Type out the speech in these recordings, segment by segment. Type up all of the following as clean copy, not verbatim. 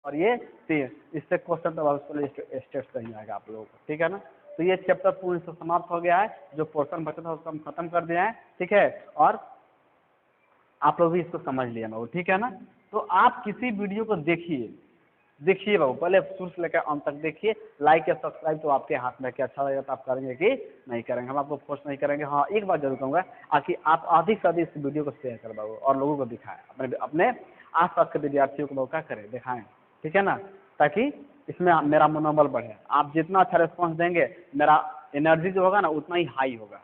और ये 3, इससे क्वेश्चन तो स्टेट नहीं आएगा आप लोगों को, ठीक है ना। तो ये चैप्टर पूर्ण से समाप्त हो गया है, जो पोर्शन बचा था उसको हम खत्म कर दिए हैं, ठीक है। और आप लोग भी इसको समझ लिया बाबू, ठीक है ना। तो आप किसी वीडियो को देखिए बाबू, पहले शुरू से लेकर अंत तक देखिए, लाइक या सब्सक्राइब तो आपके हाथ में, कि अच्छा लगेगा तो आप करेंगे कि नहीं करेंगे, हम आपको फोर्स नहीं करेंगे। हाँ, एक बात जरूर कहूँगा कि आप अधिक से अधिक इस वीडियो को शेयर करें बाबू, और लोगों को दिखाएं, अपने आसपास के विद्यार्थियों को क्या करें, दिखाएं, ठीक है ना, ताकि इसमें मेरा मनोबल बढ़े। आप जितना अच्छा रिस्पॉन्स देंगे, मेरा एनर्जी जो होगा ना उतना ही हाई होगा,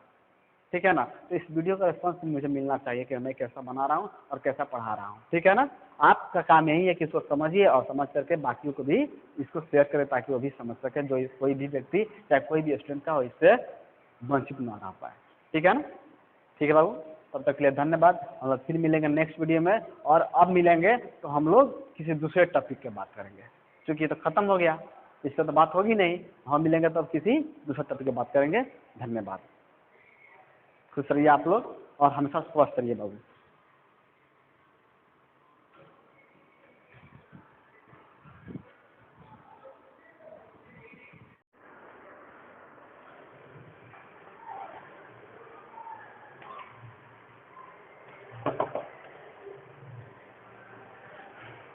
ठीक है ना। तो इस वीडियो का रिस्पॉन्स मुझे मिलना चाहिए कि मैं कैसा बना रहा हूँ और कैसा पढ़ा रहा हूँ, ठीक है ना। आपका काम यही है कि इसको समझिए और समझ करके बाकियों को भी इसको शेयर करें, ताकि वो भी समझ सके, जो कोई भी व्यक्ति चाहे कोई भी स्टूडेंट का हो इससे वंचित ना रह पाए, ठीक है ना। ठीक है बाबू, तब तक के लिए धन्यवाद। हम लोग फिर मिलेंगे नेक्स्ट वीडियो में, और अब मिलेंगे तो हम लोग किसी दूसरे टॉपिक की बात करेंगे, क्योंकि ये तो खत्म हो गया, इससे तो बात होगी नहीं। हम मिलेंगे तब किसी दूसरे टॉपिक की बात करेंगे। धन्यवाद। खुश रहिए आप लोग और हमेशा स्वस्थ रहिए बाबू।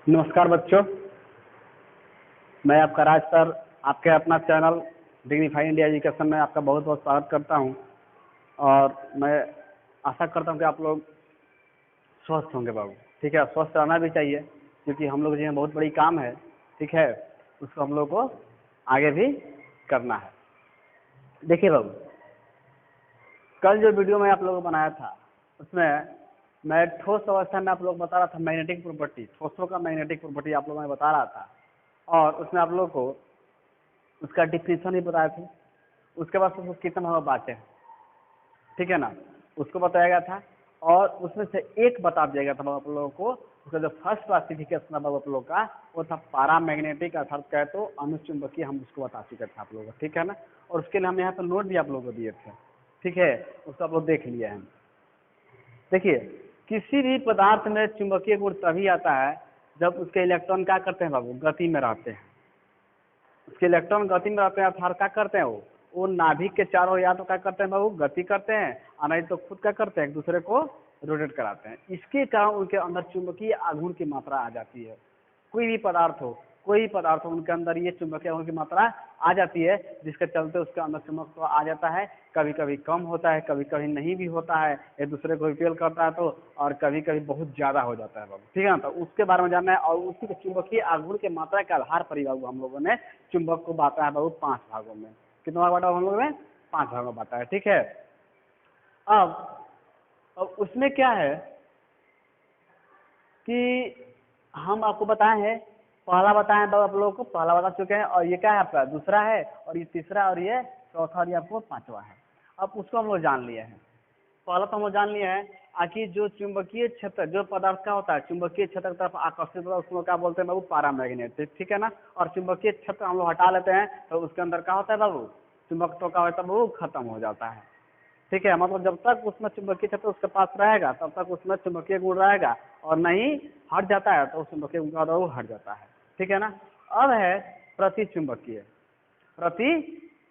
नमस्कार बच्चों, मैं आपका राज सर, आपके अपना चैनल डिग्निफाई इंडिया एजुकेशन में आपका बहुत बहुत स्वागत करता हूं। और मैं आशा करता हूं कि आप लोग स्वस्थ होंगे बाबू, ठीक है। स्वस्थ रहना भी चाहिए, क्योंकि हम लोग जो है बहुत बड़ी काम है, ठीक है, उसको हम लोग को आगे भी करना है। देखिए बाबू, कल जो वीडियो मैं आप लोगों को बनाया था उसमें मैं ठोस अवस्था में आप लोग बता रहा था मैग्नेटिक प्रॉपर्टी, ठोसों का मैग्नेटिक प्रॉपर्टी आप लोगों में बता रहा था, और उसमें आप लोगों को उसका डिफिनीशन ही बताया था। उसके बाद उसको कितना भाग बांटे, ठीक है ना, उसको बताया गया था। और उसमें से एक बता दिया गया था आप लोगों को, उसका जो फर्स्ट क्लासिफिकेशन था आप लोगों का वो था पारामैग्नेटिक, अर्थात कहे तो अनुचुंबकीय, हम उसको बता चुके थे आप लोगों को, ठीक है ना। और उसके लिए हम यहाँ पर नोट भी आप लोगों को दिए थे, ठीक है, उसको आप लोग देख लिया है। देखिए, किसी भी पदार्थ में चुंबकीय गुण तभी आता है जब उसके इलेक्ट्रॉन क्या करते हैं बाबू, गति में रहते हैं। उसके इलेक्ट्रॉन गति में रहते हैं, अर्थात क्या करते हैं वो नाभिक के चारों या तो क्या करते हैं बाबू, गति करते हैं, और नहीं तो खुद क्या करते हैं, एक दूसरे को रोटेट कराते हैं। इसके कारण उनके अंदर चुंबकीय आघूर्ण की मात्रा आ जाती है। कोई भी पदार्थ हो उनके अंदर ये चुंबकीय आघूर्ण की मात्रा आ जाती है, जिसके चलते उसके अंदर चुंबक तो आ जाता है। कभी कभी कम होता है, कभी कभी नहीं भी होता है, एक दूसरे को रिपेल करता है तो, और कभी कभी बहुत ज्यादा हो जाता है बाबू, ठीक है ना। तो उसके बारे में जानना है, और उसी के चुंबकीय आघूर्ण की मात्रा के आधार पर ही बाबू हम लोगों ने चुंबक को बांटा है बाबू 5 भागों में। कितना भाग बांटा हम लोगों ने, 5 भागों में बांटा है, ठीक है। अब उसमें क्या है कि हम आपको बताए हैं, पहला बताए बाबू आप लोगों को, पहला बता चुके हैं, और ये क्या है आपका दूसरा है, और ये तीसरा, और ये चौथा, और ये आपको 5वां है। अब उसको हम लोग जान लिए हैं। पहला तो हम लोग जान लिए हैं कि जो चुंबकीय क्षेत्र, जो पदार्थ का होता है चुंबकीय क्षेत्र की तरफ आकर्षित होता है, उसको क्या बोलते हैं बाबू, पारामैग्नेटिक, ठीक है ना। और चुंबकीय क्षेत्र हम लोग हटा लेते हैं तो उसके अंदर क्या होता है बाबू, चुंबक तो क्या होता है बाबू, खत्म हो जाता है, ठीक है। मतलब जब तक उसमें चुंबकीय क्षेत्र उसके पास रहेगा तब तक उसमें चुंबकीय गुण रहेगा, और नहीं हट जाता है तो चुंबकीय गुण वो हट जाता है, ठीक है ना। अब है प्रति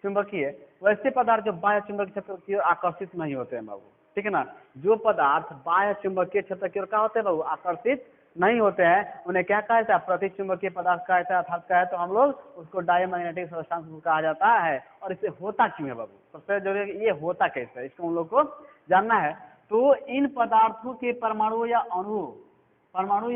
चुंबकीय, वैसे पदार्थ जो बाह्य चुंबकीय क्षेत्र की ओर आकर्षित नहीं होते हैं बाबू, ठीक है ना। जो पदार्थ बाह्य चुंबकीय क्षेत्र की ओर क्या होते हैं बाबू, आकर्षित नहीं होते हैं, उन्हें क्या कहा जाता है, प्रति चुंबकीय पदार्थ कहा जाता है, अर्थात कहे तो हम लोग उसको डायमैग्नेटिक सब्सटेंस कहा जाता है। और इसे होता क्यों है बाबू, सबसे जरूरी ये होता कैसे है, इसको हम लोग को जानना है। तो इन पदार्थों के परमाणु या अणु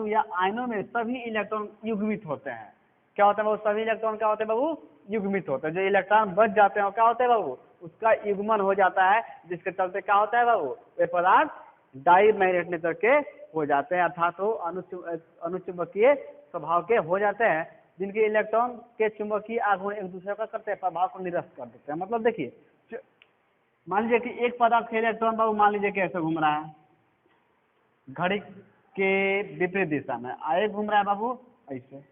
या आयनों में सभी इलेक्ट्रॉन युग्मित होते हैं। क्या होता है बाबू, सभी इलेक्ट्रॉन क्या होते हैं बाबू, युग्मित होते हैं। जो इलेक्ट्रॉन बच जाते हैं क्या होते हैं बाबू, उसका युग्मन हो जाता है, जिसके चलते क्या होता है बाबू, वे पदार्थ डायमैग्नेटिक नेचर के हो जाते हैं, अर्थात वो अनुचुंबकीय स्वभाव के हो जाते हैं, जिनके इलेक्ट्रॉन के चुंबकीय आघूर्ण एक दूसरे का करते हैं, प्रभाव को निरस्त कर देते हैं। मतलब देखिए, मान लीजिए कि एक पदार्थ के इलेक्ट्रॉन बाबू मान लीजिए कि ऐसे घूम रहा है घड़ी के विपरीत दिशा में, आए घूम रहा है बाबू ऐसे,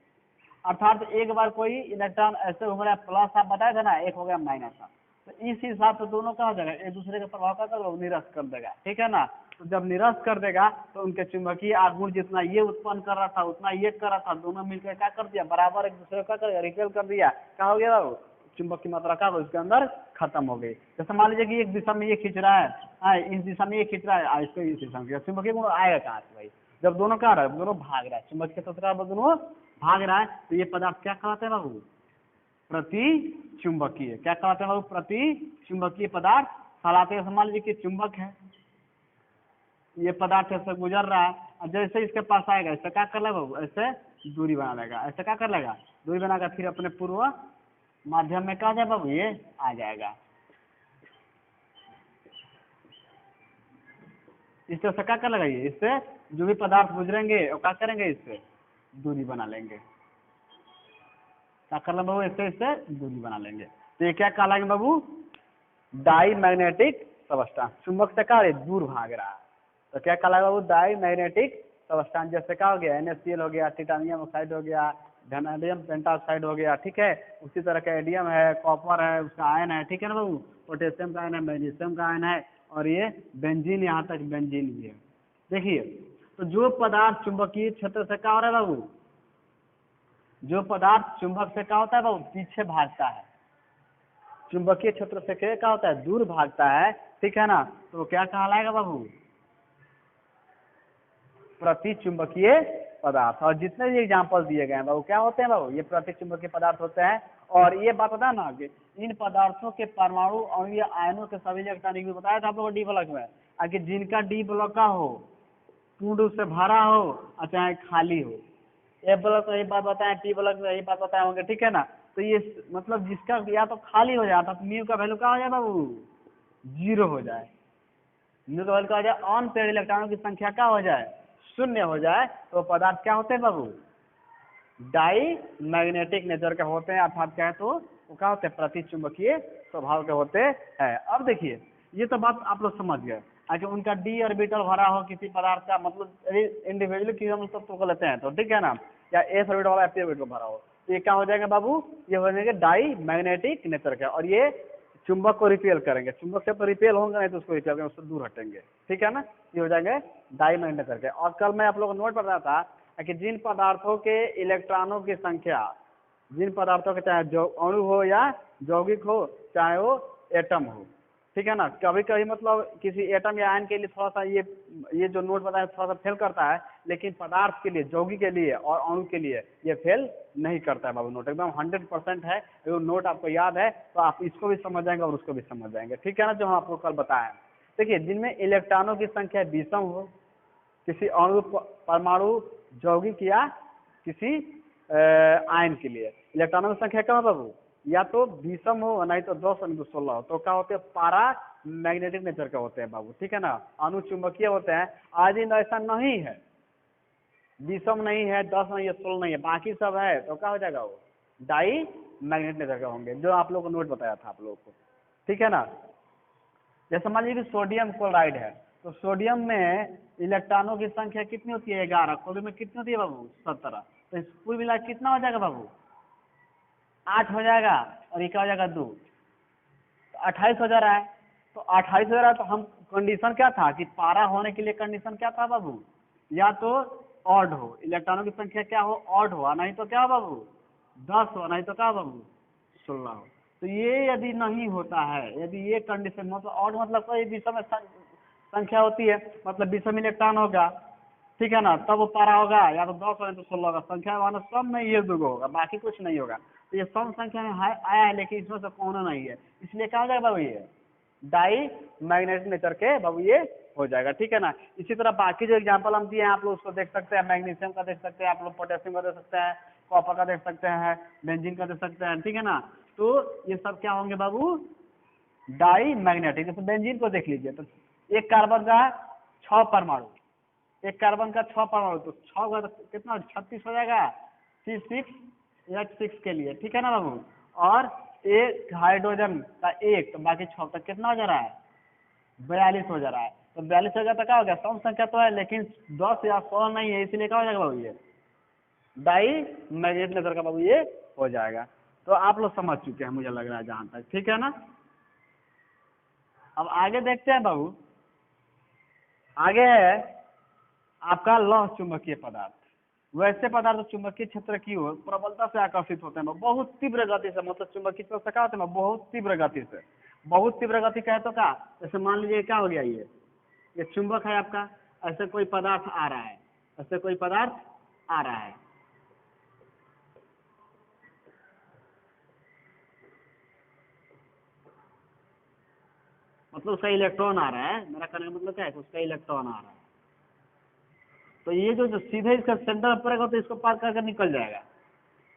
अर्थात एक बार कोई इलेक्ट्रॉन ऐसे घूम रहा है, प्लस आप बताए थे ना, एक हो गया माइनस का, तो इस हिसाब से दोनों का हो जाएगा, एक दूसरे के प्रभाव का निरस्त कर देगा, ठीक है ना। तो जब निरस्त कर देगा तो उनके चुंबकीय आघूर्ण जितना ये उत्पन्न कर रहा था उतना ये कर रहा था, दोनों मिलकर क्या कर दिया, बराबर एक दूसरे को क्या कर रिपेल कर दिया। क्या हो गया बाबू, चुंबक की मात्रा का उसके अंदर खत्म हो गई। जैसे मान लीजिए कि एक दिशा में ये खींच रहा है, इस दिशा में ये खींच रहा है, इसको इस दिशा में, चुंबकीय गुण आएगा कहाँ से भाई, जब दोनों क्या रहा है, दोनों भाग रहा है, चुंबकीय क्षेत्र दोनों भाग रहा है, तो ये पदार्थ क्या कहलाते हैं बाबू, प्रति चुंबकीय। क्या कहलाते हैं बाबू, प्रति चुंबकीय पदार्थ कहलाते हैं। मान लीजिए कि चुंबक है, ये पदार्थ ऐसे गुजर रहा है, और जैसे इसके पास आएगा ऐसे क्या कर लेगा बाबू, ऐसे दूरी बना लेगा, ऐसे क्या कर लेगा, दूरी बनाकर फिर अपने पूर्व माध्यम में क्या आ जाए बाबू, ये आ जाएगा। इस तरह से क्या कर लेगा, ये इससे जो भी पदार्थ गुजरेंगे और क्या करेंगे, इससे दूरी बना लेंगे। क्या कर लेंगे बाबू, इससे दूरी बना लेंगे। तो ये क्या कहलाएंगे बाबू, डाई मैग्नेटिक सबस्टांस। चुंबक से क्या दूर भाग रहा है, तो क्या कहलाएगा बाबू, डाई मैग्नेटिक सबस्टांस। जैसे क्या हो गया, NaCl हो गया, टाइटेनियम ऑक्साइड हो गया, वेनेडियम पेंटाऑक्साइड हो गया, ठीक है। उसी तरह का एडियम है, कॉपर है, उसका आयन है, ठीक है ना बाबू, पोटेशियम का आयन है, मैग्नीशियम का आयन है, और ये बेंजीन, यहाँ तक बेंजीन भी है। देखिए, तो जो पदार्थ चुंबकीय क्षेत्र से क्या हो रहा है बाबू, जो पदार्थ चुंबक से क्या होता है बाबू, पीछे भागता है, चुंबकीय क्षेत्र से क्या होता है, दूर भागता है, ठीक है ना, तो क्या कहलाएगा बाबू, प्रति चुंबकीय पदार्थ। और जितने भी एग्जाम्पल दिए गए हैं बाबू क्या होते हैं बाबू, ये प्रति चुंबकीय पदार्थ होते हैं। और ये बात बता ना कि इन पदार्थों के परमाणु और ये आयनों के सभी इलेक्ट्रॉनिक भी बताया था आप लोगों को डी ब्लॉक में, आगे जिनका डी ब्लॉक का हो, पूर्ण रूप से भरा हो और चाहे खाली हो। ए ब्लॉक में यही बात बताए, टी ब्लॉक में यही बात बताए होंगे, ठीक है ना। तो ये मतलब जिसका या तो खाली हो जाता तो म्यू का वैल्यू क्या हो जाए बाबू, 0 हो जाए। म्यू का वैल्यू क्या हो जाए, ऑन पेयर इलेक्ट्रॉनों की संख्या क्या हो जाए, 0 हो जाए, तो पदार्थ क्या होते हैं बाबू, डाई मैग्नेटिक नेचर के होते हैं, अर्थात क्या है तो वो क्या होते हैं, प्रति चुंबकीय स्वभाव के होते हैं। अब देखिए, ये तो बात आप लोग समझ गए। आगे उनका डी ऑर्बिटल भरा हो किसी पदार्थ का, मतलब इंडिविजुअली की हम सब तो लेते हैं तो ठीक है ना, या एस ऑर्बिटल वाला एफ ऑर्बिटल भरा हो, तो ये क्या हो जाएगा बाबू, ये हो जाएंगे डाई मैग्नेटिक नेचर का, और ये चुंबक को रिपेल करेंगे, चुंबक से तो रिपेल होंगे नहीं तो उसको रिपेल करेंगे, उससे दूर हटेंगे, ठीक है ना, ये हो जाएंगे डाई मैग्नेटिक नेचर के। और कल मैं आप लोगों को नोट कर रहा था कि जिन पदार्थों के इलेक्ट्रॉनों की संख्या, जिन पदार्थों के चाहे जो अणु हो या यौगिक हो, चाहे वो एटम हो, ठीक है ना, कभी कभी मतलब किसी एटम या आयन के लिए थोड़ा सा ये जो नोट बताया थोड़ा सा फेल करता है, लेकिन पदार्थ के लिए, यौगिक के लिए और अणु के लिए ये फेल नहीं करता है बाबू। नोट एकदम 100% है, अगर नोट आपको याद है तो आप इसको भी समझ जाएंगे और उसको भी समझ जाएंगे, ठीक है ना, जो हम आपको कल बताएं। देखिए, जिनमें इलेक्ट्रॉनों की संख्या विषम हो, किसी अणु, परमाणु, यौगिक या किसी आयन के लिए इलेक्ट्रॉनों की संख्या क्या हो बाबू, या तो विषम हो नहीं तो 10 नहीं तो 16 हो, तो क्या होते हैं, पारा मैग्नेटिक नेचर के होते हैं बाबू, ठीक है ना, अनुचुंबकीय होते हैं। आज इन ऐसा नहीं है, विषम नहीं है, 10 नहीं है, 16 नहीं है, बाकी सब है, तो क्या हो जाएगा वो डाई मैग्नेटिक नेचर के होंगे, जो आप लोगों को नोट बताया था आप लोगों को, ठीक है ना। जैसे मान लीजिए सोडियम क्लोराइड है, तो सोडियम में इलेक्ट्रॉनों की संख्या कितनी होती है, 11, क्लोरीन में कितनी होती है बाबू, 17, तो इस कुल मिला कितना हो जाएगा बाबू, 8 हो जाएगा, और ये क्या हो जाएगा 2, तो 28 हो जा रहा है। तो 28 हो जा रहा है, तो हम कंडीशन क्या था कि पारा होने के लिए कंडीशन क्या था बाबू, या तो ऑड हो, इलेक्ट्रॉनों की संख्या क्या हो, ऑड हो, नहीं तो क्या हो बाबू 10 हो, नहीं तो क्या बाबू 16 हो। तो ये यदि नहीं होता है, यदि ये कंडीशन मतलब ऑड मतलब कोई विषम संख्या होती है, मतलब विषम इलेक्ट्रॉन होगा, ठीक है ना, तब वो पारा होगा, या तो 10 हो तो 16 होगा, संख्या मानो सब में ये 2 होगा, बाकी कुछ नहीं होगा। तो ये सम संख्या में आया है, लेकिन इसमें से कौन नहीं है, इसलिए क्या हो जाएगा बाबू, ये डाई मैग्नेटिक नेचर के बाबू ये हो जाएगा, ठीक है ना। इसी तरह बाकी जो एग्जांपल हम दिए हैं आप लोग उसको देख सकते हैं, मैग्नीशियम का देख सकते हैं आप लोग, पोटेशियम का देख सकते हैं, कॉपर का देख सकते हैं, बेंजीन का देख सकते हैं, ठीक है ना। तो ये सब क्या होंगे बाबू, डाई मैग्नेटिक। जैसे बेंजीन को देख लीजिए, तो एक कार्बन का 6 परमाणु, एक कार्बन का 6 परमाणु, तो 6 का कितना 36 हो जाएगा, C6H6 के लिए, ठीक है ना बाबू। और एक हाइड्रोजन का 1, तो बाकी 6 तक कितना हो जा रहा है, 42 हो जा रहा है। तो 42 हो गया तो क्या हो गया, सम संख्या तो है लेकिन 10 या 16 नहीं है, इसलिए क्या हो जाएगा बाबू, ये डाई मैग्नेटिक नेचर का बाबू ये हो जाएगा। तो आप लोग समझ चुके हैं मुझे लग रहा है जहां तक, ठीक है ना। अब आगे देखते हैं बाबू, आगे है आपका लौह चुंबकीय पदार्थ। वैसे पदार्थ चुंबकीय क्षेत्र की ओर प्रबलता से आकर्षित होते हैं, बहुत तीव्र गति से, मतलब चुंबकीय क्षेत्र से क्या होते हैं, बहुत तीव्र गति से। बहुत तीव्र गति कहे तो क्या, जैसे मान लीजिए क्या हो गया, ये चुंबक है आपका, ऐसे कोई पदार्थ आ रहा है, ऐसे कोई पदार्थ आ रहा है, मतलब उसका इलेक्ट्रॉन आ रहा है, मेरा कहने का मतलब क्या है, उसका इलेक्ट्रॉन आ रहा है, तो ये जो सीधे इसका सेंटर में पड़ेगा तो इसको पार करके निकल जाएगा,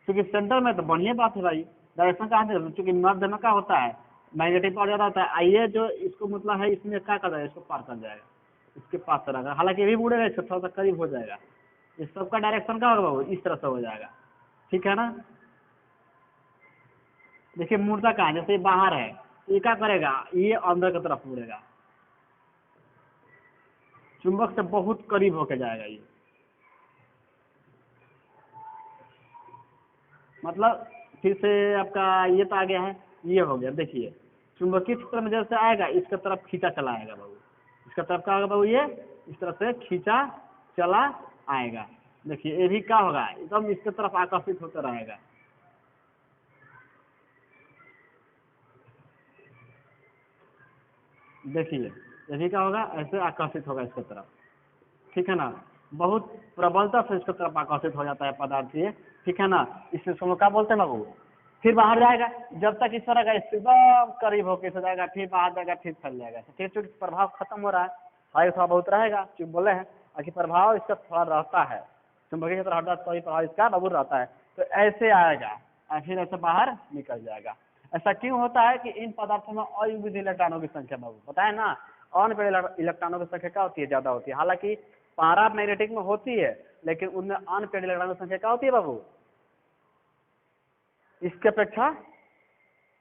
क्योंकि सेंटर में तो बढ़िया बात है भाई, डायरेक्शन कहाँ से, क्योंकि मध्य में क्या होता है, मैग्नेटिक पावर ज्यादा होता है, आइए जो इसको मतलब है इसमें क्या कर जाएगा, इसको पार कर जाएगा, इसके पास रहेगा, हालांकि ये भी उड़ेगा, इससे थोड़ा सा करीब हो जाएगा, इस सबका डायरेक्शन क्या होगा वो इस तरह से हो जाएगा, ठीक है ना। देखिए मुड़ता कहाँ, जैसे बाहर है, ये क्या करेगा, ये अंदर की तरफ मुड़ेगा, चुंबक से बहुत करीब होके जाएगा ये, मतलब फिर से आपका ये तो आ गया है, ये हो गया। देखिए चुंबकीय क्षेत्र में जैसे आएगा इसके तरफ खींचा चला आएगा बाबू, इसका तरफ क्या होगा बाबू, ये इस तरफ से खींचा चला आएगा। देखिए ये भी क्या होगा, एकदम इसके तरफ आकर्षित होता रहेगा, देखिए ये भी क्या होगा, ऐसे आकर्षित होगा इसके तरफ, ठीक है ना, बहुत प्रबलता से इसके तरफ आकर्षित हो जाता है पदार्थ ये, ठीक है ना। इसको क्या बोलते हैं बाबू, फिर बाहर जाएगा, जब तक इस तरह का एकदम करीब होकर से जाएगा, फिर बाहर जाएगा, फिर फैल जाएगा, फिर चूंकि प्रभाव खत्म हो रहा है, हाई थोड़ा बहुत रहेगा, चूंकि बोले हैं कि प्रभाव इसका थोड़ा रहता है, चुंबकीय क्षेत्र हटा तो ही प्रभाव इसका बाबू रहता है, तो ऐसे आएगा और फिर ऐसे बाहर निकल जाएगा। ऐसा क्यों होता है कि इन पदार्थों में अयुग्मित इलेक्ट्रॉनों की संख्या बाबू, पता है ना, अनपेयर्ड इलेक्ट्रॉनों की संख्या क्या होती है, ज्यादा होती है, हालांकि पारा मैग्नेटिक में होती है, लेकिन उनमें अनपेयर्ड इलेक्ट्रॉनों की संख्या क्या होती है बाबू, इसके अपेक्षा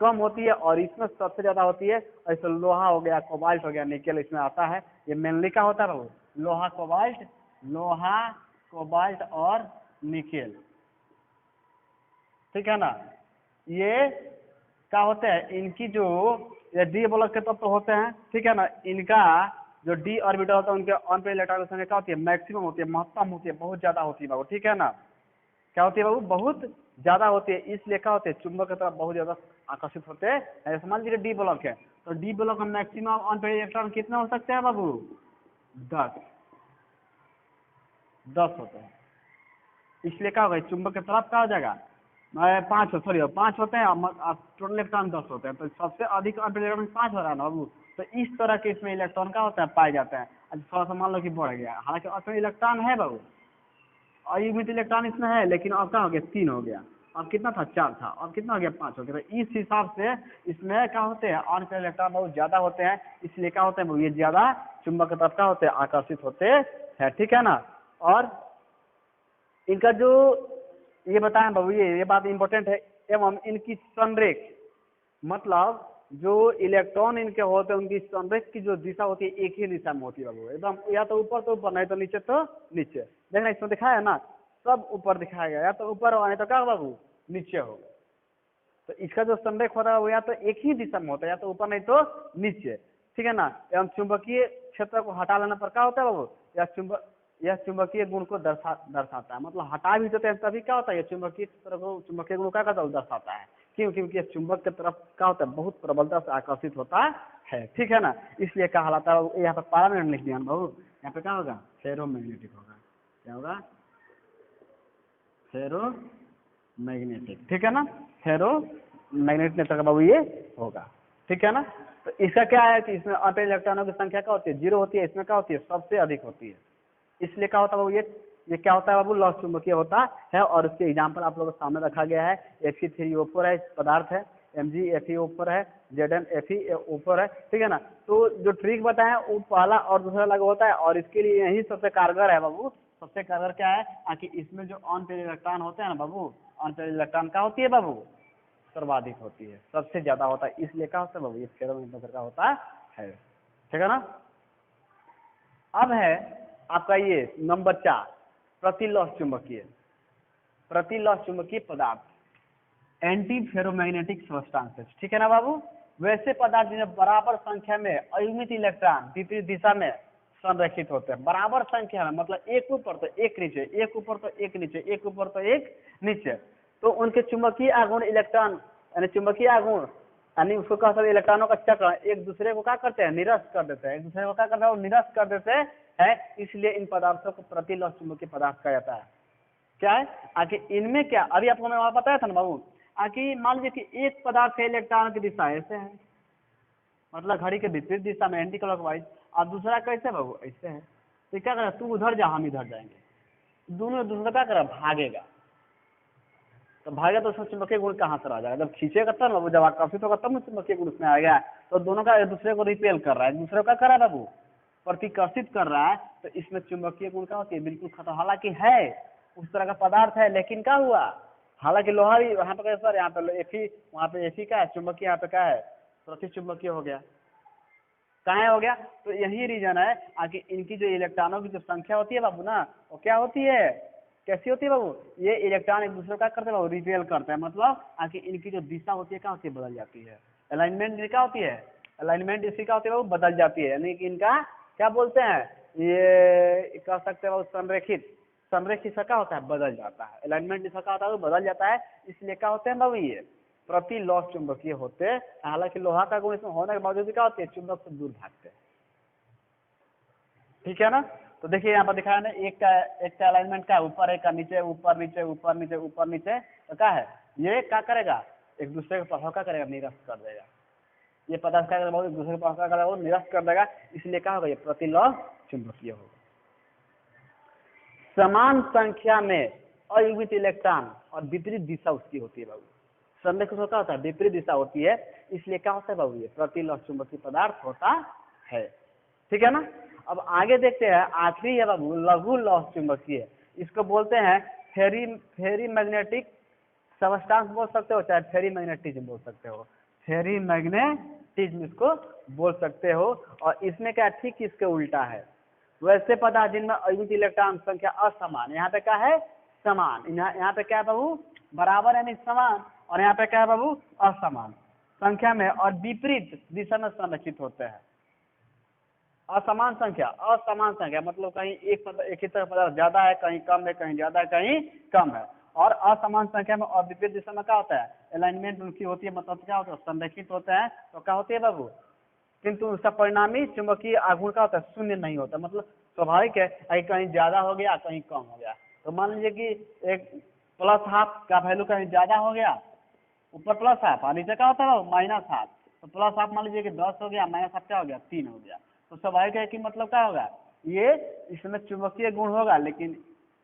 कम होती है, और इसमें सबसे ज्यादा होती है। ऐसे लोहा हो गया, कोबाल्ट हो गया, निकेल इसमें आता है, ये मेनली क्या होता है बाबू, लोहा कोबाल्ट और निकेल, ठीक है ना। ये क्या होते हैं, इनकी जो ये डी ब्लॉक के तत्व होते हैं, ठीक है ना, इनका जो डी ऑर्बिटल होता है उनके अनपेयर्ड इलेक्ट्रॉन की संख्या क्या होती है, मैक्सिमम होती है, महत्तम होती है, बहुत ज्यादा होती है बाबू, ठीक है ना, क्या होती है बाबू, बहुत ज्यादा होती है, इसलिए क्या होते हैं, चुंबक की तरफ बहुत ज्यादा आकर्षित होते हैं। मान लीजिए डी ब्लॉक है, तो डी ब्लॉक में मैक्सिमम अनपेयर्ड इलेक्ट्रॉन कितना हो सकते हैं बाबू, 10 होते हैं, इसलिए क्या होगा, चुंबक की तरफ क्या हो जाएगा, 5 होते हैं, टोटल इलेक्ट्रॉन 10 होते हैं, तो सबसे अधिक अनपेयर्ड इलेक्ट्रॉन 5 हो रहा है ना बाबू, तो इस तरह के इसमें इलेक्ट्रॉन क्या होता है, पाए जाते हैं। थोड़ा सा मान लो कि बढ़ गया, हालांकि उसमें इलेक्ट्रॉन है बाबू, अयुग्मित इलेक्ट्रॉन इसमें है, लेकिन अब क्या हो गया, 3 हो गया, अब कितना था, 4 था, अब कितना हो गया, 5 हो गया, तो इस हिसाब से इसमें क्या होते हैं, अनपेयर्ड इलेक्ट्रॉन बहुत ज्यादा होते हैं, इसलिए क्या होते हैं, ये ज्यादा चुंबक की तरफ क्या होते हैं, आकर्षित होते हैं, ठीक है ना। और इनका जो ये बताएं बाबू, ये बात इंपॉर्टेंट है, एवं इनकी संरेख, मतलब जो इलेक्ट्रॉन इनके होते हैं उनकी संरेख की जो दिशा होती है एक ही दिशा में होती है बाबू, एकदम या तो ऊपर नहीं तो नीचे, देखना इसमें दिखाया है ना, सब ऊपर दिखाया गया, या तो ऊपर हो नहीं तो क्या बाबू नीचे हो, तो इसका जो संरेख होता है वो या तो एक ही दिशा में होता है, या तो ऊपर नहीं तो नीचे, ठीक है ना। एवं चुंबकीय क्षेत्र को हटा लेने पर क्या होता है बाबू, यह चुंबकीय गुण को दर्शाता है, मतलब हटा भी देते हैं तभी क्या होता है, चुंबकीय क्षेत्र को चुंबकीय गुण क्या करता है, दर्शाता है, क्यों, क्योंकि चुंबक की तरफ क्या होता है, बहुत प्रबलता से आकर्षित होता है, ठीक है ना, इसलिए कहलाता है। यहाँ पे पैरामैग्नेटिक लिख दिया बाबू, यहाँ पे क्या होगा, फेरोमैग्नेटिक होगा, क्या होगा, फेरोमैग्नेटिक, ठीक है ना, फेरोमैग्नेटिक नेचर का बाबू ये होगा, ठीक है ना। तो इसका क्या है कि इसमें अनपेयर्ड इलेक्ट्रॉनों की संख्या क्या होती है, 0 होती है, इसमें क्या होती है, सबसे अधिक होती है, इसलिए क्या होता है बाबू, ये क्या होता है बाबू, लौह चुंबकीय होता है। और उसके एग्जाम्पल आप लोगों के सामने रखा गया है, Fe3O4 है पदार्थ है, MgFeO4 है, ZnFeO4 है, ठीक है ना। तो जो ट्रिक बताए वो पहला और दूसरा अलग होता है, और इसके लिए यही सबसे कारगर है बाबू, सबसे कारगर क्या है कि इसमें जो अनपेयर्ड इलेक्ट्रॉन होते हैं ना बाबू, अनपेयर्ड इलेक्ट्रॉन क्या होती है बाबू, सर्वाधिक होती है, सबसे ज्यादा होता है, इसलिए क्या होता है बाबू, ये फेरोमैग्नेटिक का होता है, ठीक है ना। अब है आपका ये नंबर 4, प्रतिलौह चुंबकीय पदार्थ, एंटी फेरोमैग्नेटिक सब्सटेंसेस, ठीक है ना बाबू। वैसे पदार्थ जिन्हें बराबर संख्या में अयुग्मित इलेक्ट्रॉन विपरीत दिशा में संरेखित होते हैं बराबर संख्या में, मतलब एक ऊपर तो एक नीचे, एक ऊपर तो एक नीचे, एक ऊपर तो एक नीचे। तो उनके चुंबकीय आघूर्ण इलेक्ट्रॉन यानी चुंबकीय आघूर्ण यानी उसको कह सकते इलेक्ट्रॉनों का चक्र एक दूसरे को क्या करते हैं, निरस्त कर देते हैं, एक दूसरे को क्या करते हैं, निरस्त कर देते हैं। इसलिए इन पदार्थों को प्रतिलोह चुंबकीय पदार्थ कहा जाता है। क्या है आखिर इनमें क्या, अभी आपको मैं वहां बताया था ना बाबू, आखिर मान लीजिए कि एक पदार्थ के इलेक्ट्रॉन की दिशा ऐसे है, मतलब घड़ी के विपरीत दिशा में एंटी क्लॉकवाइज, और दूसरा कैसे बाबू ऐसे है। तो क्या करेगा, तू उधर जा हम इधर जाएंगे, दोनों दूसरा क्या करेगा, भागेगा। तो भागेगा तो उसमें चुंबकीय गुण कहाँ से आ जाएगा, जब खींचेगा तब बाबू, जब आकर्षित होगा तब चुंबकीय गुण उसमें आएगा। तो दोनों का एक दूसरे को रिपेल कर रहा है, दूसरे को क्या कर रहा है बाबू, प्रतिकर्षित कर रहा है। तो इसमें चुंबकीय गुण क्या होती है, बिल्कुल खत्म। हालांकि है उस तरह का पदार्थ है, लेकिन क्या हुआ, हालांकि लोहा भी यहाँ पे सर, यहाँ पे एफी, वहाँ पे एफी का है, चुंबकीय यहाँ पे क्या है, प्रति चुंबकीय हो गया, कहाँ हो गया। तो यही रीजन है कि इनकी जो इलेक्ट्रॉनों की जो संख्या होती है बाबू ना, वो क्या होती है, कैसी होती है बाबू, ये इलेक्ट्रॉन एक दूसरे को क्या करते हैं बाबू, रिपेल करते हैं। मतलब कि इनकी जो दिशा होती है क्या होती है, बदल जाती है। अलाइनमेंट क्या होती है, अलाइनमेंट इसकी क्या होती है बाबू, बदल जाती है। यानी कि इनका क्या बोलते हैं, ये कह सकते हैं बाबू संरेखित, संरेखित क्या होता है, बदल जाता है। अलाइनमेंट इसका क्या होता है, बदल जाता है। इसलिए क्या होते हैं बाबू, ये प्रतिलोह चुंबकीय होते हैं। हालांकि लोहा का गुण इसमें होने के बावजूद क्या होते हैं, चुंबक से दूर भागते हैं। ठीक है ना। तो देखिए यहाँ पर दिखाया ना, एक का अलाइनमेंट का ऊपर, एक का नीचे, ऊपर नीचे, ऊपर नीचे, ऊपर नीचे। तो क्या है, ये क्या करेगा, एक दूसरे के प्रभाव क्या करेगा, निरस्त कर देगा। ये पदार्थ क्या करेगा, एक दूसरे के प्रभाव क्या करेगा, वो निरस्त कर देगा। इसलिए क्या होगा, ये प्रतिलोह चुंबकीय होगा। समान संख्या में अयुग्मित इलेक्ट्रॉन और विपरीत दिशा उसकी होती है बाबू, संरेखित होता है, विपरीत दिशा होती है। इसलिए क्या होता है बाबू, ये प्रतिलोह चुंबकीय पदार्थ होता है। ठीक है ना। अब आगे देखते हैं, आखिरी है बाबू लघु लौह चुंबकीय। इसको बोलते हैं फेरी मैग्नेटिक सबस्टांस बोल सकते हो, चाहे फेरी मैग्नेटिज्म बोल सकते हो, फेरी मैग्नेटिज्म इसको बोल सकते हो। और इसमें क्या ठीक इसके उल्टा है, वैसे पदार्थ जिनमें अयुग्मित इलेक्ट्रॉन संख्या असमान, यहाँ पे क्या है, समान, यहाँ पे क्या है बाबू, बराबर यानी समान, और यहाँ पे क्या है बाबू, असमान संख्या में और विपरीत दिशा में संरक्षित होते हैं। असमान संख्या मतलब कहीं एक ही तरह पदार्थ ज्यादा है, कहीं कम है, कहीं ज्यादा है, कहीं कम है। और असमान संख्या में और विपरीत दिशा में क्या होता है, अलाइनमेंट उनकी होती है, मतलब क्या होता है, संरक्षित होते हैं। तो क्या होती है बाबू, किंतु उसका परिणामी चुंबकीय आघूर्ण का होता है, शून्य नहीं होता। मतलब स्वाभाविक है कहीं ज्यादा हो गया, कहीं कम हो गया। तो मान लीजिए कि एक प्लस हाफ का वैल्यू कहीं ज्यादा हो गया, ऊपर प्लस हाफ और नीचे क्या होता है माइनस हाफ। तो प्लस हाफ मान लीजिए कि 10 हो गया, माइनस हाफ क्या हो गया, 3 हो गया। तो स्वाभाविक है कि मतलब क्या होगा, ये इसमें चुंबकीय गुण होगा, लेकिन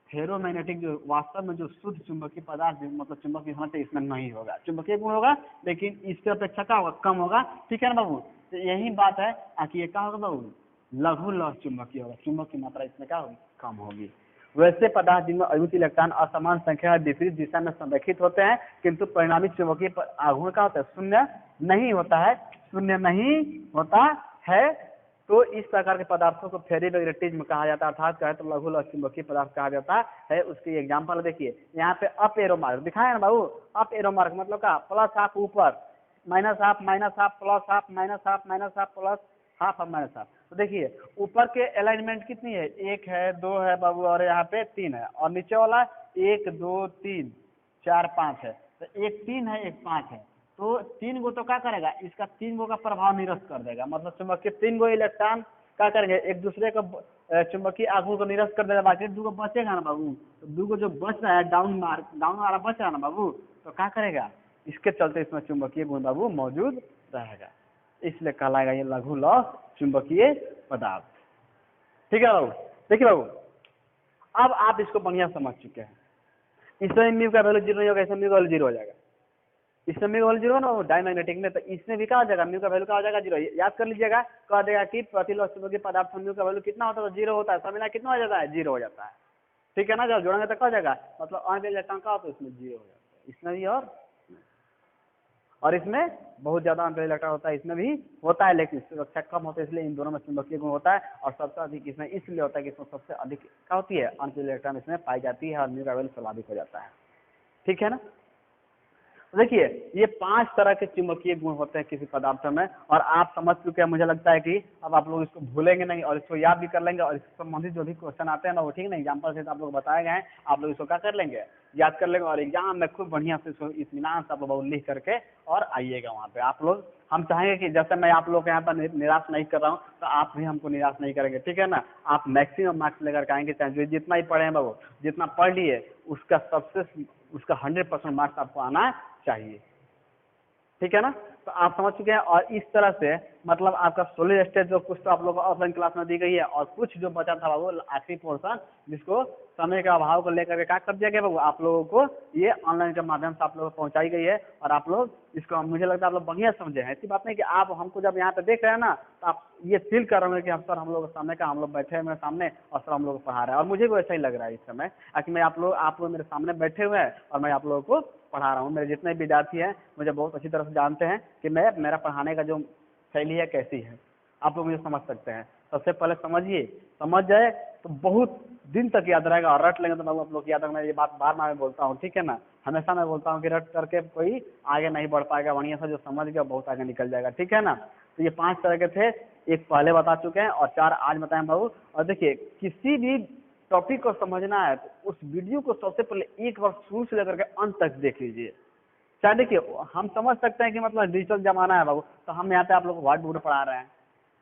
फेरोमैग्नेटिक जो वास्तव में जो शुद्ध चुंबकीय पदार्थ मतलब चुंबकीय होना चाहिए, इसमें नहीं होगा। चुंबकीय गुण होगा लेकिन इसके अपेक्षा क्या होगा, कम होगा। ठीक है ना बाबू। तो यही बात है कि ये क्या होगा बाबू, लघु लौह चुंबकीय होगा, चुंबक की मात्रा इसमें क्या होगी, कम होगी। वैसे पदार्थ जिनमें अयुग्मित इलेक्ट्रॉन असमान संख्या विपरीत दिशा में संरक्षित होते हैं, किंतु परिणामी चुंबकीय आघूर्ण का होता है, शून्य नहीं होता है, शून्य नहीं होता है। तो इस प्रकार के पदार्थों को फेरी मैग्नेटिज्म कहा जाता है, अर्थात कहे तो लघु लौह चुंबकीय पदार्थ कहा जाता है। उसकी एग्जाम्पल देखिए, यहाँ पे अप एरो मार्क दिखाया ना बाबू, अप एरो मार्क मतलब क्या, प्लस हाफ ऊपर, minus half plus half, minus half plus half और माइनस हाफ। तो देखिए ऊपर के अलाइनमेंट कितनी है, 1 है, 2 है बाबू, और यहाँ पे 3 है, और नीचे वाला 1 2 3 4 5 है। तो एक 3 है, एक 5 है। तो 3 गो तो क्या करेगा, इसका 3 गो का प्रभाव निरस्त कर देगा। मतलब चुंबकीय 3 गो इलेक्ट्रॉन क्या करेंगे, एक दूसरे को चुंबकीय आघूर्ण को निरस्त कर देगा, बाकी 2 गो बचेगा ना बाबू। तो 2 गो जो बच रहा है, डाउन वाला बच रहा है ना बाबू, तो क्या करेगा, इसके चलते इसमें चुंबकीय गुण बाबू मौजूद रहेगा। इसलिए कहलाएगा ये लघु लौह चुंबकीय पदार्थ। ठीक है बाबू। देखिए बाबू, अब आप इसको बढ़िया समझ चुके हैं। इसमें म्यू का वैल्यू 0 नहीं होगा, इसमें म्यू का वैल्यू 0 हो जाएगा। इसमें म्यू का वैल्यू 0 ना डायमैग्नेटिक में, तो इसमें भी क्या हो जाएगा, म्यू का वैल्यू क्या हो जाएगा, 0। याद कर लीजिएगा, कह देगा कि प्रतिलोह चुंबकीय पदार्थ में म्यू का वैल्यू कितना होता है, तो 0 होता है। सब कितना हो जाता है, 0 हो जाता है। ठीक है ना। जब जोड़ेंगे तो क्या हो जाएगा, मतलब अंक इलेक्ट्रॉन का होता है, उसमें 0 हो जाता है। इसमें भी और इसमें बहुत ज्यादा अंतर इलेक्ट्रॉन होता है, इसमें भी होता है, लेकिन सुरक्षा कम होता है। इसलिए इन दोनों में चुंबकीय गुण होता है, और सबसे अधिक इसमें इसलिए होता है कि इसमें सबसे अधिक क्या होती है, अंतर इलेक्ट्रॉन इसमें पाई जाती है, और म्यू का वैल्यू स्वाभाविक हो जाता है। ठीक है ना। तो देखिए ये 5 तरह के चुंबकीय गुण होते हैं किसी पदार्थ में, और आप समझ चुके हैं, मुझे लगता है कि अब आप लोग इसको भूलेंगे नहीं और इसको याद भी कर लेंगे, और इससे संबंधित जो भी क्वेश्चन आते हैं ना वो ठीक ना एग्जाम्पल से आप लोग बताए गए हैं, आप लोग इसको क्या कर लेंगे, याद कर लेंगे, और एग्जाम में खूब बढ़िया से इसको इत्मीनान से आप लोग लिख करके और आइएगा वहाँ पे। आप लोग, हम चाहेंगे कि जैसे मैं आप लोग के यहाँ पर निराश नहीं कर रहा हूँ, तो आप भी हमको निराश नहीं करेंगे, ठीक है ना। आप मैक्सिमम मार्क्स लेकर के आएंगे, चाहे जितना ही पढ़े हैं बाबू, जितना पढ़ लिए उसका उसका 100% मार्क्स आपको आना चाहिए, ठीक है ना। तो आप समझ चुके हैं, और इस तरह से मतलब आपका सॉलिड स्टेट जो कुछ तो आप लोगों को ऑफलाइन क्लास में दी गई है, और कुछ जो बचा था वो आखिरी पोर्शन जिसको समय के अभाव को लेकर के क्या कर दिया गया वो आप लोगों को ये ऑनलाइन के माध्यम से आप लोगों को पहुंचाई गई है, और आप लोग इसको, मुझे लगता है आप लोग बढ़िया समझे हैं। ऐसी बात नहीं कि आप हमको जब यहाँ पे देख रहे हैं ना तो आप ये फील कर रहे होंगे कि हम सर हम लोग सामने का, हम लोग बैठे हुए सामने और सर हम लोग पढ़ा रहे हैं, और मुझे भी ऐसा ही लग रहा है इस समय कि मैं आप लोग मेरे सामने बैठे हुए हैं और मैं आप लोगों को पढ़ा रहा हूँ। मेरे जितने विद्यार्थी हैं मुझे बहुत अच्छी तरह से जानते हैं कि मेरा पढ़ाने का जो शैली है कैसी है, आप लोग मुझे समझ सकते हैं। सबसे पहले समझिए, समझ जाए तो बहुत दिन तक याद रहेगा, और रट लेंगे तो आप लोग याद रखना, ये बात बार बार मैं बोलता हूँ, ठीक है ना। हमेशा मैं बोलता हूँ कि रट करके कोई आगे नहीं बढ़ पाएगा, बढ़िया से जो समझ गया बहुत आगे निकल जाएगा, ठीक है ना। तो ये 5 तरह के थे, एक पहले बता चुके हैं और 4 आज बताएं बाबू। और देखिए किसी भी टॉपिक को समझना है तो उस वीडियो को सबसे पहले एक बार शुरू से लेकर के अंत तक देख लीजिए। चाहे देखिए हम समझ सकते हैं कि मतलब डिजिटल जमाना है बाबू, तो हम यहाँ पे आप लोग को व्हाइट बोर्ड पढ़ा रहे हैं,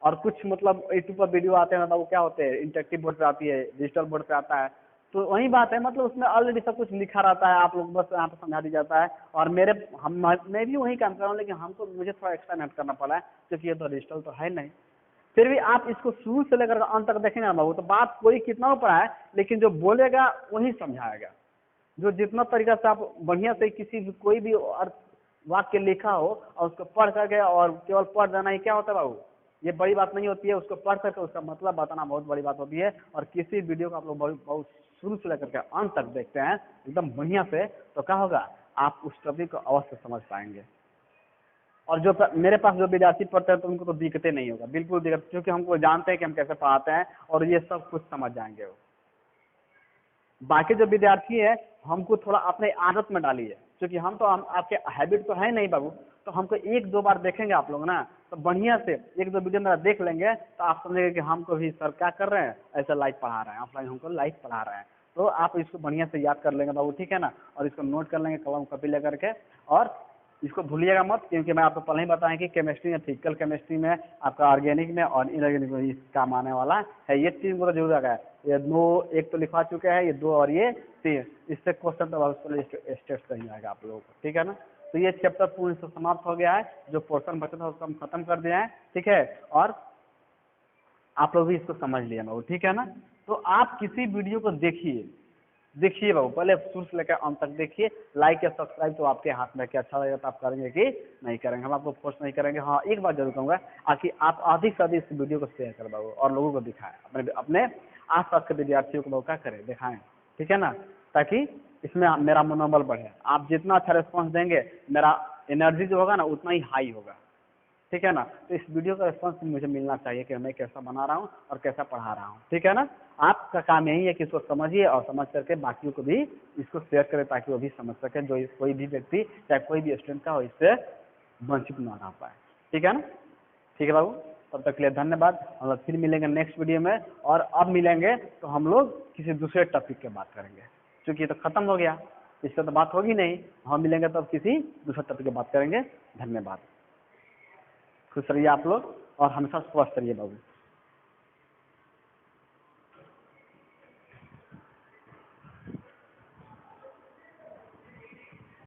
और कुछ मतलब यूट्यूब पर वीडियो आते हैं बाबू, क्या होते हैं इंटरेक्टिव बोर्ड पे आती है, डिजिटल बोर्ड पे आता है, तो वही बात है, मतलब उसमें ऑलरेडी सब कुछ लिखा रहता है, आप लोग बस यहाँ पे समझा दिया जाता है। और मैं भी वही काम कर रहा हूँ, लेकिन मुझे थोड़ा एक्स्ट्रा मेहनत करना पड़ा है क्योंकि ये तो डिजिटल तो है नहीं। फिर भी आप इसको शुरू से लेकर अंत तक देखेंगे ना बाबू, तो बात कोई कितना पढ़ा है, लेकिन जो बोलेगा वही समझाएगा। जो जितना तरीका से आप बढ़िया से किसी भी कोई भी अर्थ वाक्य लिखा हो और उसको पढ़ करके और केवल पढ़ देना ही क्या होता है बाबू, ये बड़ी बात नहीं होती है। उसको पढ़ करके उसका मतलब बताना बहुत बड़ी बात होती है। और किसी वीडियो को आप लोग बहुत शुरू से लेकर के अंत तक देखते हैं एकदम बढ़िया से, तो क्या होगा, आप उस टॉपिक को अवश्य समझ पाएंगे। और जो मेरे पास जो विद्यार्थी पढ़ते हैं तो उनको तो दिक्कतें नहीं होगा, बिल्कुल दिक्कत, क्योंकि हमको जानते हैं कि हम कैसे पढ़ाते हैं और ये सब कुछ समझ जाएंगे वो। बाकी जो विद्यार्थी है हमको थोड़ा अपने आदत में डालिए, क्योंकि हम आपके हैबिट तो है नहीं बाबू, तो हमको 1-2 बार देखेंगे आप लोग ना, तो बढ़िया से 1-2 वीडियो मेरा देख लेंगे तो आप समझेंगे कि हमको भी सर क्या कर रहे हैं, ऐसा लाइव पढ़ा रहे हैं, ऑफलाइन हमको लाइव पढ़ा रहे हैं। तो आप इसको बढ़िया से याद कर लेंगे बाबू, ठीक है ना, और इसको नोट कर लेंगे कलम कॉपी लेकर के। और इसको भूलिएगा मत, क्योंकि मैं आपको पहले ही बताएं कि केमिस्ट्री में, फिजिकल केमिस्ट्री में, आपका ऑर्गेनिक में और इनऑर्गेनिक में इस काम आने वाला है। ये 3 को तो जरूर आएगा, ये 2 एक तो लिखा चुके हैं, ये 2 और ये 3, इससे क्वेश्चन तो स्टेट नहीं आएगा आप लोगों को, ठीक है ना। तो ये चैप्टर पूर्ण से समाप्त हो गया है, जो पोर्शन बचा था उसको हम खत्म कर दिया है, ठीक है। और आप लोग भी इसको समझ लिए बाबू, ठीक है ना। तो आप किसी वीडियो को देखिए बाबू, पहले शुरू से लेकर अंत तक देखिए। लाइक या सब्सक्राइब तो आपके हाथ में, कि अच्छा लगेगा तो आप करेंगे कि नहीं करेंगे, हम आपको फोर्स नहीं करेंगे। हाँ एक बात जरूर कहूँगा कि आप अधिक से अधिक इस वीडियो को शेयर कर बाबू और लोगों को दिखाएं, अपने आसपास के विद्यार्थियों को बाबू क्या करें, दिखाएं, ठीक है ना, ताकि इसमें मेरा मनोबल बढ़े। आप जितना अच्छा रिस्पॉन्स देंगे मेरा एनर्जी जो होगा ना उतना ही हाई होगा, ठीक है ना। तो इस वीडियो का रिस्पॉन्स मुझे मिलना चाहिए कि मैं कैसा बना रहा हूँ और कैसा पढ़ा रहा हूँ, ठीक है ना। आपका काम यही है कि इसको समझिए और समझ करके बाकियों को भी इसको शेयर करें, ताकि वो भी समझ सके, जो कोई भी व्यक्ति चाहे कोई भी स्टूडेंट का हो इससे वंचित ना रह पाए, ठीक है ना। ठीक है बाबू, तब तक के लिए धन्यवाद। हम लोग फिर मिलेंगे नेक्स्ट वीडियो में, और अब मिलेंगे तो हम लोग किसी दूसरे टॉपिक की बात करेंगे, क्योंकि ये तो खत्म हो गया, इससे तो बात होगी नहीं। हम मिलेंगे तब किसी दूसरे टॉपिक की बात करेंगे। धन्यवाद, खुश रहिए आप लोग और हमेशा स्वस्थ रहिए बाबू।